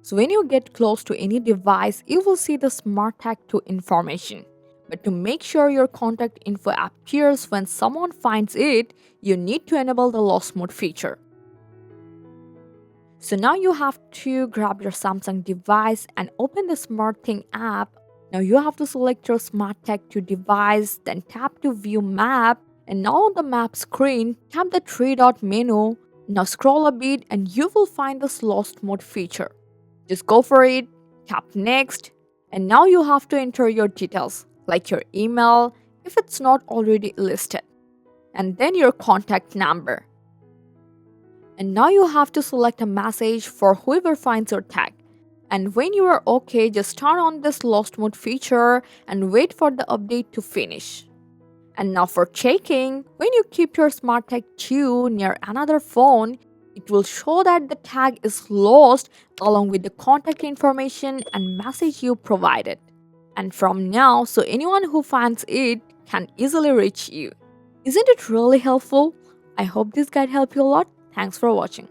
So when you get close to any device, you will see the SmartTag2 information. But to make sure your contact info appears when someone finds it, you need to enable the Lost Mode feature. So now you have to grab your Samsung device and open the SmartThing app. Now you have to select your SmartTag2 device, then tap to view map, and now on the map screen, tap the three-dot menu. Now scroll a bit and you will find this Lost Mode feature. Just go for it, tap next, and now you have to enter your details like your email if it's not already listed, and then your contact number. And now you have to select a message for whoever finds your tag. And when you are okay, just turn on this Lost Mode feature and wait for the update to finish. And now for checking, when you keep your SmartTag2 near another phone, it will show that the tag is lost along with the contact information and message you provided. And from now, so anyone who finds it can easily reach you. Isn't it really helpful? I hope this guide helped you a lot. Thanks for watching.